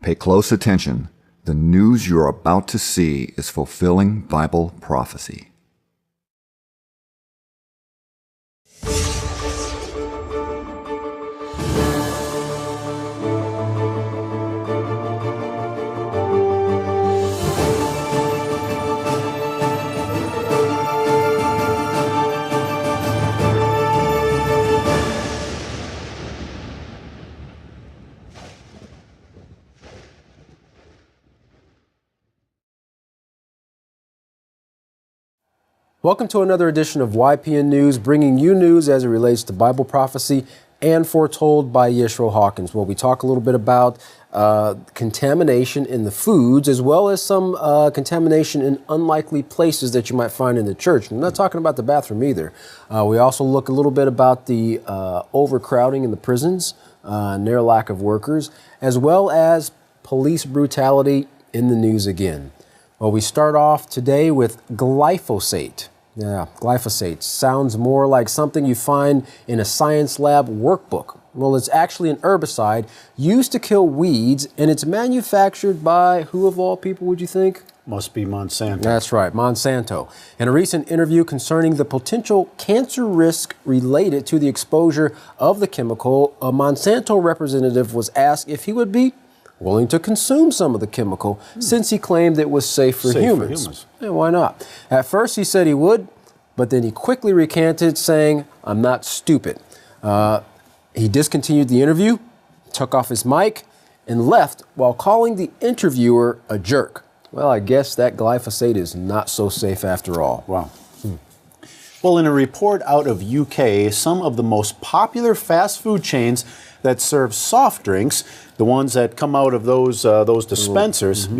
Pay close attention. The news you're about to see is fulfilling Bible prophecy. Welcome to another edition of YPN News, bringing you news as it relates to Bible prophecy and foretold by Yeshua Hawkins. Well, we talk a little bit about contamination in the foods, as well as some contamination in unlikely places that you might find in the church. I'm not talking about the bathroom either. We also look a little bit about the overcrowding in the prisons and their lack of workers, as well as police brutality in the news again. Well, we start off today with glyphosate. Yeah, glyphosate sounds more like something you find in a science lab workbook. Well, it's actually an herbicide used to kill weeds, and it's manufactured by who of all people would you think? Must be Monsanto. That's right, Monsanto. In a recent interview concerning the potential cancer risk related to the exposure of the chemical, a Monsanto representative was asked if he would be willing to consume some of the chemical since he claimed it was safe for humans. Yeah, why not? At first he said he would, but then he quickly recanted, saying, "I'm not stupid." He discontinued the interview, took off his mic, and left while calling the interviewer a jerk. Well, I guess that glyphosate is not so safe after all. Wow. Well, in a report out of UK, some of the most popular fast food chains that serve soft drinks, the ones that come out of those dispensers,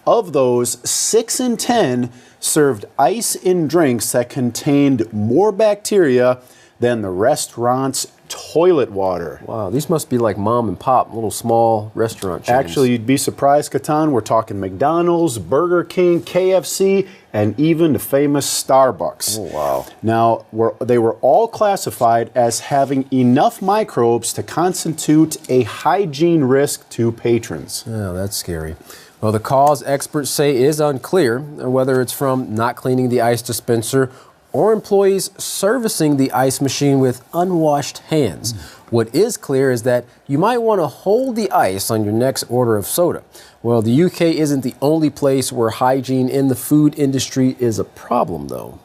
of those, 6 in 10 served ice in drinks that contained more bacteria than the restaurant's toilet water. Wow, these must be like mom and pop, little small restaurant chains. Actually, you'd be surprised, Catan. We're talking McDonald's, Burger King, KFC, and even the famous Starbucks. Oh, wow. Now, they were all classified as having enough microbes to constitute a hygiene risk to patrons. Oh, that's scary. Well, the cause, experts say, is unclear, whether it's from not cleaning the ice dispenser or employees servicing the ice machine with unwashed hands. What is clear is that you might want to hold the ice on your next order of soda. Well, the UK isn't the only place where hygiene in the food industry is a problem, though.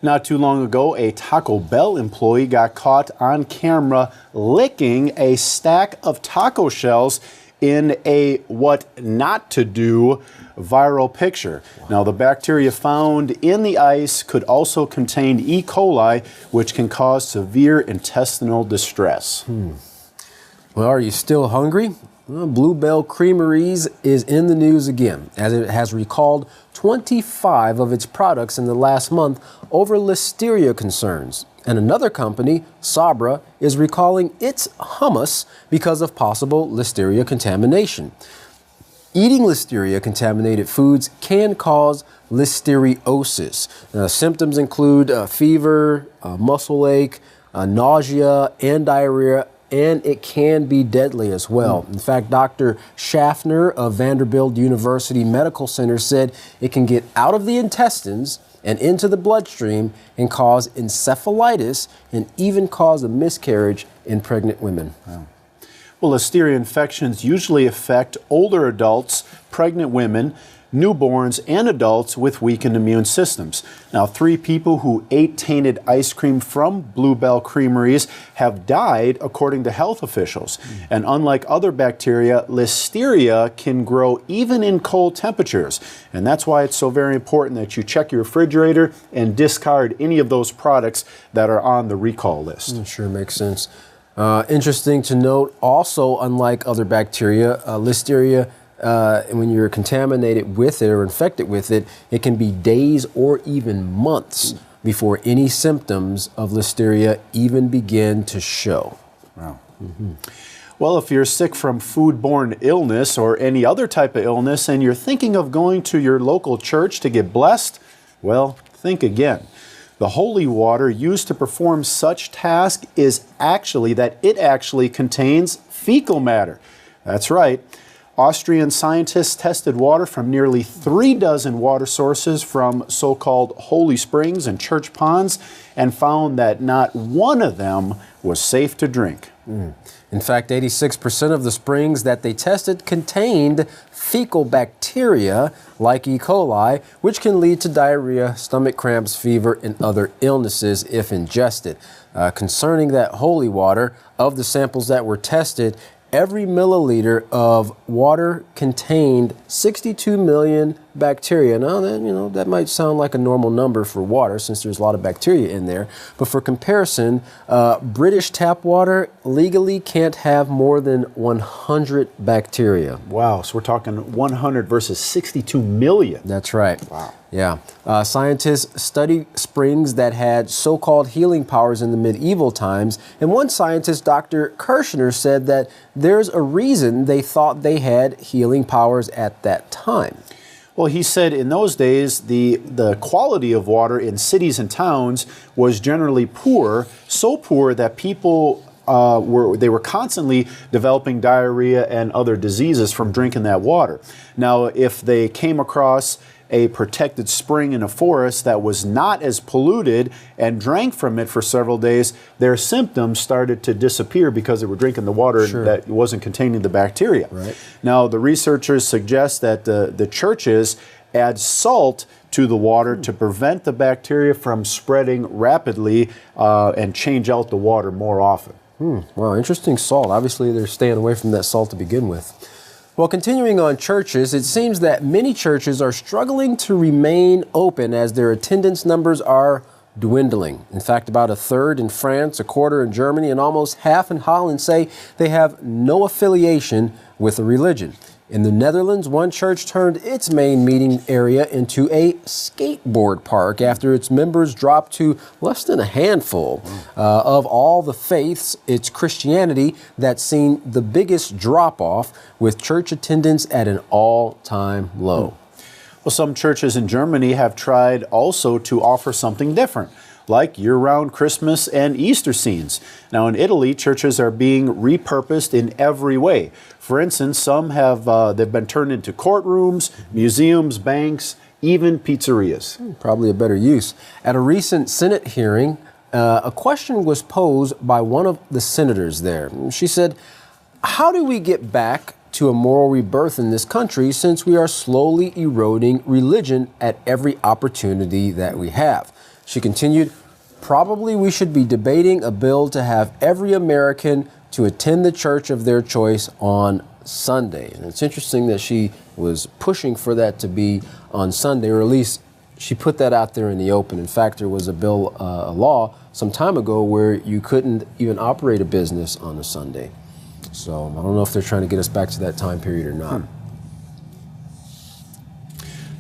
Not too long ago, a Taco Bell employee got caught on camera licking a stack of taco shells in a what not to do viral picture. Wow. Now, the bacteria found in the ice could also contain E. coli, which can cause severe intestinal distress. Well, are you still hungry? Well, Blue Bell Creameries is in the news again, as it has recalled 25 of its products in the last month over listeria concerns. And another company, Sabra, is recalling its hummus because of possible listeria contamination. Eating listeria-contaminated foods can cause listeriosis. Symptoms include fever, muscle ache, nausea, and diarrhea, and it can be deadly as well. In fact, Dr. Schaffner of Vanderbilt University Medical Center said it can get out of the intestines and into the bloodstream and cause encephalitis and even cause a miscarriage in pregnant women. Wow. Well, listeria infections usually affect older adults, pregnant women, newborns, and adults with weakened immune systems. Now, 3 people who ate tainted ice cream from Blue Bell Creameries have died, according to health officials. And unlike other bacteria, listeria can grow even in cold temperatures. And that's why it's so very important that you check your refrigerator and discard any of those products that are on the recall list. Sure makes sense. Interesting to note, also, unlike other bacteria, listeria, when you're contaminated with it or infected with it, it can be days or even months before any symptoms of listeria even begin to show. Wow. Well, if you're sick from foodborne illness or any other type of illness and you're thinking of going to your local church to get blessed, well, think again. The holy water used to perform such tasks is actually contains fecal matter. That's right. Austrian scientists tested water from nearly 3 dozen water sources from so-called holy springs and church ponds and found that not one of them was safe to drink. In fact, 86% of the springs that they tested contained fecal bacteria like E. coli, which can lead to diarrhea, stomach cramps, fever, and other illnesses if ingested. Concerning that holy water, of the samples that were tested, every milliliter of water contained 62 million bacteria. Now, that might sound like a normal number for water since there's a lot of bacteria in there. But for comparison, British tap water legally can't have more than 100 bacteria. Wow, so we're talking 100 versus 62 million. That's right. Wow. Yeah. Scientists studied springs that had so-called healing powers in the medieval times. And one scientist, Dr. Kirshner, said that there's a reason they thought they had healing powers at that time. Well, he said in those days, the quality of water in cities and towns was generally poor, so poor that people were constantly developing diarrhea and other diseases from drinking that water. Now, if they came across a protected spring in a forest that was not as polluted and drank from it for several days, their symptoms started to disappear because they were drinking the water that wasn't containing the bacteria. Right. Now, the researchers suggest that the churches add salt to the water to prevent the bacteria from spreading rapidly and change out the water more often. Wow, interesting salt. Obviously, they're staying away from that salt to begin with. Well, continuing on churches, it seems that many churches are struggling to remain open as their attendance numbers are dwindling. In fact, about a third in France, a quarter in Germany, and almost half in Holland say they have no affiliation with a religion. In the Netherlands, one church turned its main meeting area into a skateboard park after its members dropped to less than a handful. Of all the faiths, it's Christianity that's seen the biggest drop-off, with church attendance at an all-time low. Well, some churches in Germany have tried also to offer something different, like year-round Christmas and Easter scenes. Now, in Italy, churches are being repurposed in every way. For instance, some have they've been turned into courtrooms, museums, banks, even pizzerias. Probably a better use. At a recent Senate hearing, a question was posed by one of the senators there. She said, "How do we get back to a moral rebirth in this country since we are slowly eroding religion at every opportunity that we have?" She continued, "Probably we should be debating a bill to have every American to attend the church of their choice on Sunday." And it's interesting that she was pushing for that to be on Sunday, or at least she put that out there in the open. In fact, there was a bill, a law some time ago where you couldn't even operate a business on a Sunday. So I don't know if they're trying to get us back to that time period or not.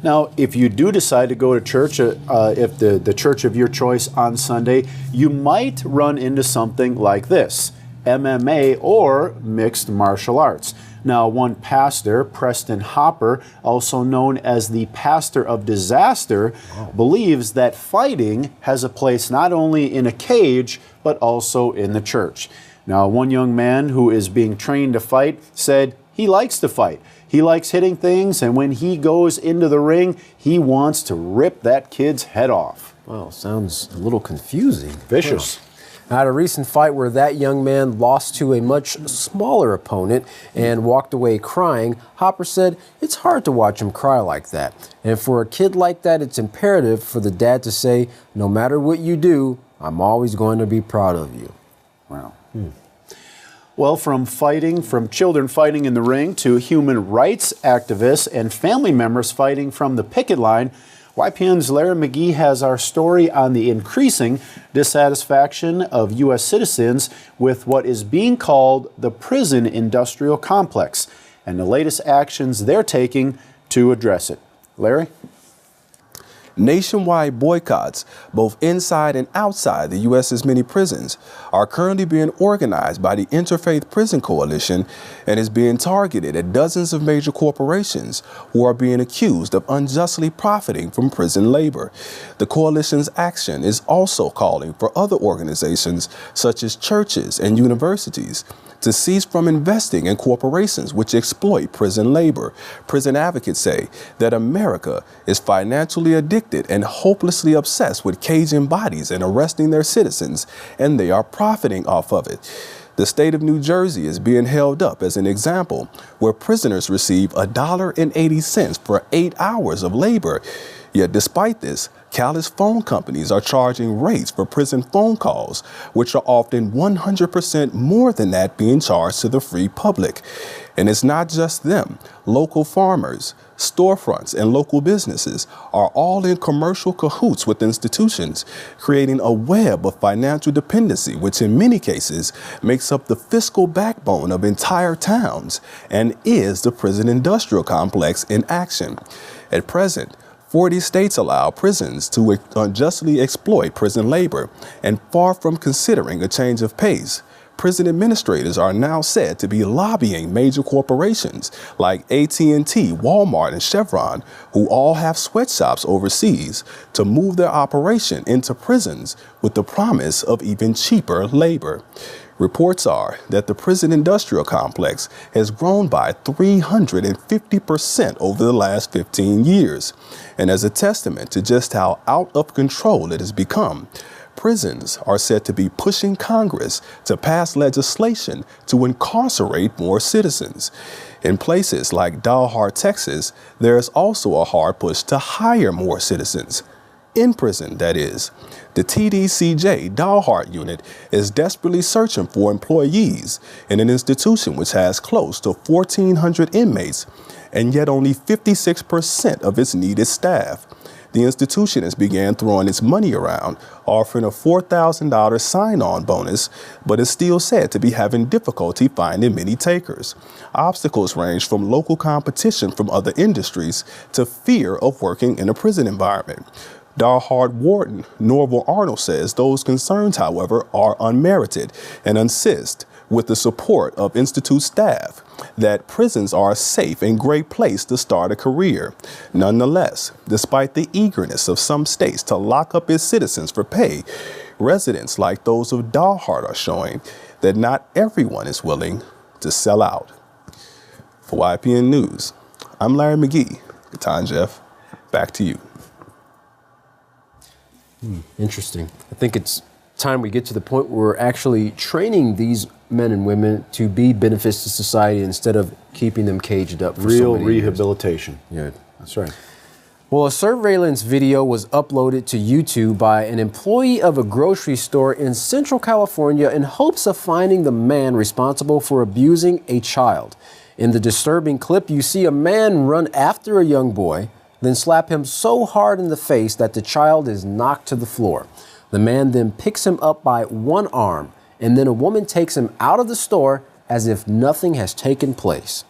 Now, if you do decide to go to church, if the church of your choice on Sunday, you might run into something like this: MMA or mixed martial arts. Now, one pastor, Preston Hopper, also known as the pastor of disaster, believes that fighting has a place not only in a cage, but also in the church. Now, one young man who is being trained to fight said he likes to fight. He likes hitting things, and when he goes into the ring, he wants to rip that kid's head off. Well, sounds a little confusing. Vicious. Wow. At a recent fight where that young man lost to a much smaller opponent and walked away crying, Hopper said it's hard to watch him cry like that. And for a kid like that, it's imperative for the dad to say, no matter what you do, I'm always going to be proud of you. Wow. Well, from children fighting in the ring to human rights activists and family members fighting from the picket line, YPN's Larry McGee has our story on the increasing dissatisfaction of U.S. citizens with what is being called the prison industrial complex and the latest actions they're taking to address it. Larry? Nationwide boycotts, both inside and outside the U.S.'s many prisons, are currently being organized by the Interfaith Prison Coalition and is being targeted at dozens of major corporations who are being accused of unjustly profiting from prison labor. The coalition's action is also calling for other organizations such as churches and universities to cease from investing in corporations which exploit prison labor. Prison advocates say that America is financially addicted and hopelessly obsessed with caging bodies and arresting their citizens, and they are profiting off of it. The state of New Jersey is being held up as an example where prisoners receive $1.80 for 8 hours of labor. Yet despite this, callous phone companies are charging rates for prison phone calls, which are often 100% more than that being charged to the free public. And it's not just them. Local farmers, storefronts, and local businesses are all in commercial cahoots with institutions, creating a web of financial dependency, which in many cases makes up the fiscal backbone of entire towns and is the prison industrial complex in action. At present, 40 states allow prisons to unjustly exploit prison labor, and far from considering a change of pace, prison administrators are now said to be lobbying major corporations like AT&T, Walmart, and Chevron, who all have sweatshops overseas, to move their operation into prisons with the promise of even cheaper labor. Reports are that the prison industrial complex has grown by 350% over the last 15 years. And as a testament to just how out of control it has become, prisons are said to be pushing Congress to pass legislation to incarcerate more citizens. In places like Dalhart, Texas, there is also a hard push to hire more citizens. In prison, that is. The TDCJ Dalhart unit is desperately searching for employees in an institution which has close to 1,400 inmates, and yet only 56% of its needed staff. The institution has began throwing its money around, offering a $4,000 sign-on bonus, but is still said to be having difficulty finding many takers. Obstacles range from local competition from other industries to fear of working in a prison environment. Dalhart warden Norval Arnold says those concerns, however, are unmerited and insists, with the support of Institute staff, that prisons are a safe and great place to start a career. Nonetheless, despite the eagerness of some states to lock up its citizens for pay, residents like those of Dalhart are showing that not everyone is willing to sell out. For YPN News, I'm Larry McGee. Gatan Jeff, back to you. Interesting. I think it's time we get to the point where we're actually training these men and women to be benefits to society instead of keeping them caged up for real so many rehabilitation. years. Yeah, That's right. Well, a surveillance video was uploaded to YouTube by an employee of a grocery store in Central California in hopes of finding the man responsible for abusing a child. In the disturbing clip, you see a man run after a young boy, then slap him so hard in the face that the child is knocked to the floor. The man then picks him up by one arm, and then a woman takes him out of the store as if nothing has taken place.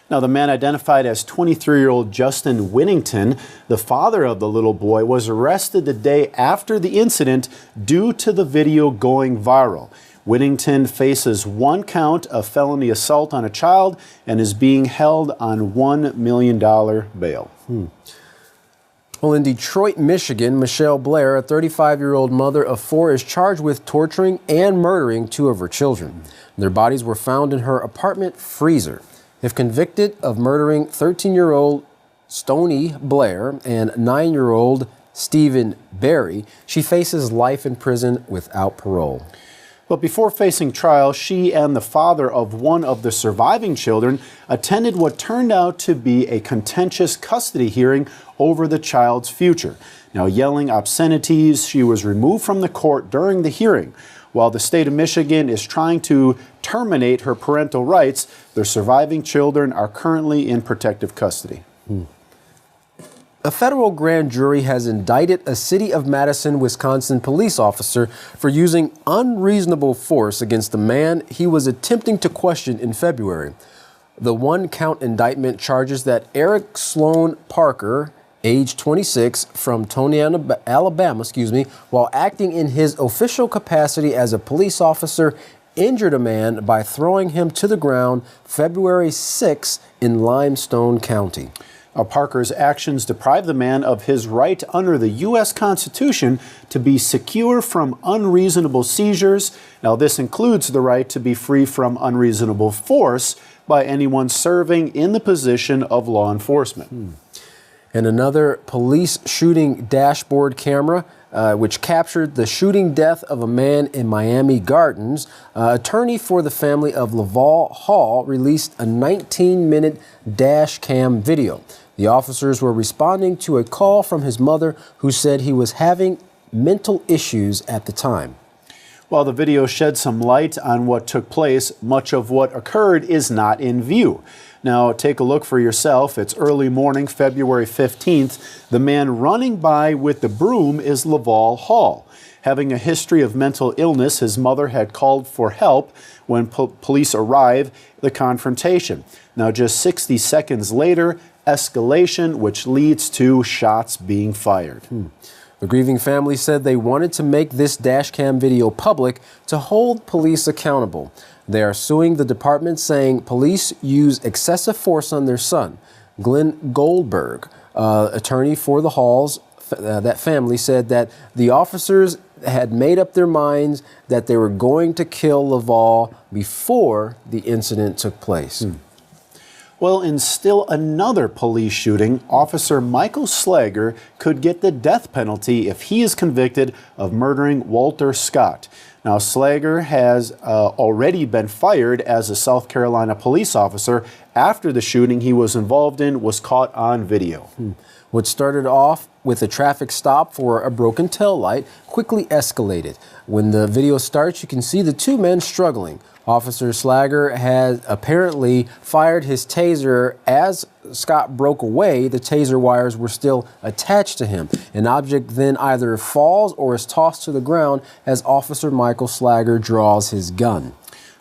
Now, the man identified as 23-year-old Justin Winnington, the father of the little boy, was arrested the day after the incident due to the video going viral. Winnington faces one count of felony assault on a child and is being held on $1 million bail. Well, in Detroit, Michigan, Michelle Blair, a 35-year-old mother of four, is charged with torturing and murdering two of her children. Their bodies were found in her apartment freezer. If convicted of murdering 13-year-old Stoney Blair and 9-year-old Stephen Barry, she faces life in prison without parole. But before facing trial, she and the father of one of the surviving children attended what turned out to be a contentious custody hearing over the child's future. Now, yelling obscenities, she was removed from the court during the hearing. While the state of Michigan is trying to terminate her parental rights, their surviving children are currently in protective custody. A federal grand jury has indicted a City of Madison, Wisconsin police officer for using unreasonable force against the man he was attempting to question in February. The one-count indictment charges that Eric Sloan Parker, age 26, from Tony, Alabama, while acting in his official capacity as a police officer, injured a man by throwing him to the ground February 6 in Limestone County. Parker's actions deprive the man of his right under the U.S. Constitution to be secure from unreasonable seizures. Now, this includes the right to be free from unreasonable force by anyone serving in the position of law enforcement. And another police shooting dashboard camera, which captured the shooting death of a man in Miami Gardens. Attorney for the family of Laval Hall released a 19-minute dash cam video. The officers were responding to a call from his mother, who said he was having mental issues at the time. While the video shed some light on what took place, much of what occurred is not in view. Now, take a look for yourself. It's early morning, February 15th. The man running by with the broom is Laval Hall. Having a history of mental illness, his mother had called for help. When police arrive, the confrontation. Now, just 60 seconds later, escalation, which leads to shots being fired. The grieving family said they wanted to make this dashcam video public to hold police accountable. They are suing the department, saying police use excessive force on their son. Glenn Goldberg, attorney for the Halls, that family, said that the officers had made up their minds that they were going to kill Laval before the incident took place. Well, in still another police shooting, Officer Michael Slager could get the death penalty if he is convicted of murdering Walter Scott. Now, Slager has already been fired as a South Carolina police officer after the shooting he was involved in was caught on video. What started off with a traffic stop for a broken taillight quickly escalated. When the video starts, you can see the two men struggling. Officer Slager had apparently fired his taser. As Scott broke away, the taser wires were still attached to him. An object then either falls or is tossed to the ground as Officer Michael Slager draws his gun.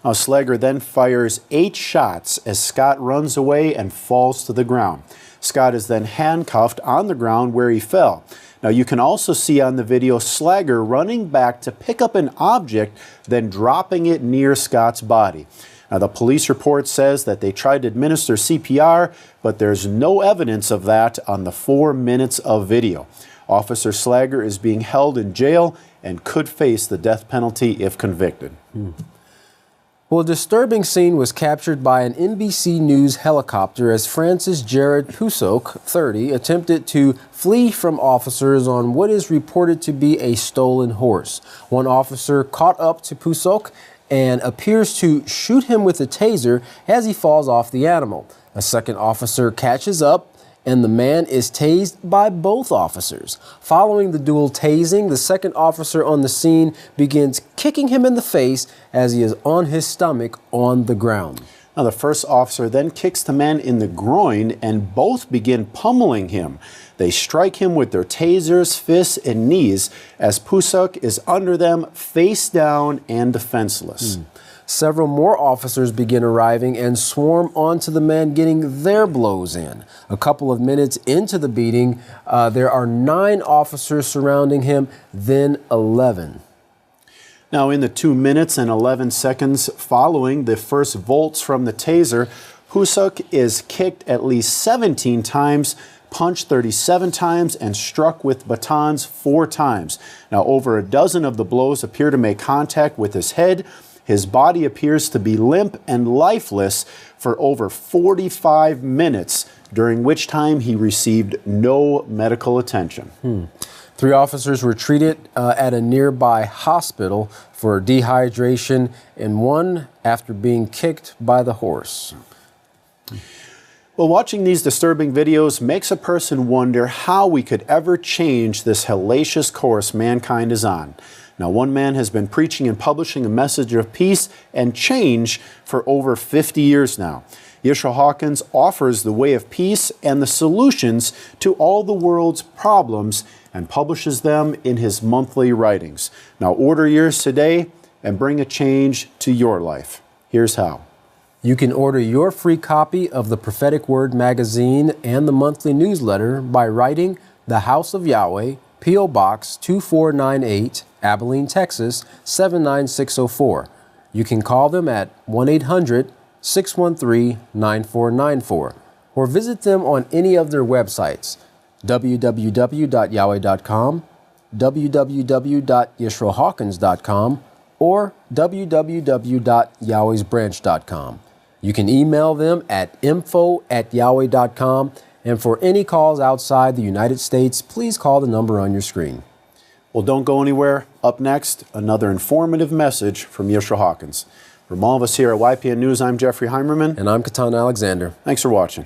Now, Slager then fires 8 shots as Scott runs away and falls to the ground. Scott is then handcuffed on the ground where he fell. Now, you can also see on the video Slager running back to pick up an object, then dropping it near Scott's body. Now, the police report says that they tried to administer CPR, but there's no evidence of that on the 4 minutes of video. Officer Slager is being held in jail and could face the death penalty if convicted. Well, a disturbing scene was captured by an NBC News helicopter as Francis Jared Pusok, 30, attempted to flee from officers on what is reported to be a stolen horse. One officer caught up to Pusok and appears to shoot him with a taser as he falls off the animal. A second officer catches up, and the man is tased by both officers. Following the dual tasing, the second officer on the scene begins kicking him in the face as he is on his stomach on the ground. Now, the first officer then kicks the man in the groin, and both begin pummeling him. They strike him with their tasers, fists, and knees as Pusok is under them, face down and defenseless. Several more officers begin arriving and swarm onto the man, getting their blows in. A couple of minutes into the beating, there are 9 officers surrounding him, then 11. Now, in the 2 minutes and 11 seconds following the first volts from the taser, Pusok is kicked at least 17 times, punched 37 times, and struck with batons 4 times. Now, over a dozen of the blows appear to make contact with his head. His body appears to be limp and lifeless for over 45 minutes, during which time he received no medical attention. 3 officers were treated at a nearby hospital for dehydration, and 1 after being kicked by the horse. Well, watching these disturbing videos makes a person wonder how we could ever change this hellacious course mankind is on. Now, one man has been preaching and publishing a message of peace and change for over 50 years now. Yeshua Hawkins offers the way of peace and the solutions to all the world's problems and publishes them in his monthly writings. Now, order yours today and bring a change to your life. Here's how. You can order your free copy of the Prophetic Word magazine and the monthly newsletter by writing The House of Yahweh, P.O. Box 2498, Abilene, Texas 79604. You can call them at 1-800-613-9494. or visit them on any of their websites, www.yahweh.com, www.yisroelhawkins.com, or www.yahwehsbranch.com. You can email them at info@yahweh.com, and for any calls outside the United States, please call the number on your screen. Well, don't go anywhere. Up next, another informative message from Yisroel Hawkins. From all of us here at YPN News, I'm Jeffrey Heimerman. And I'm Katan Alexander. Thanks for watching.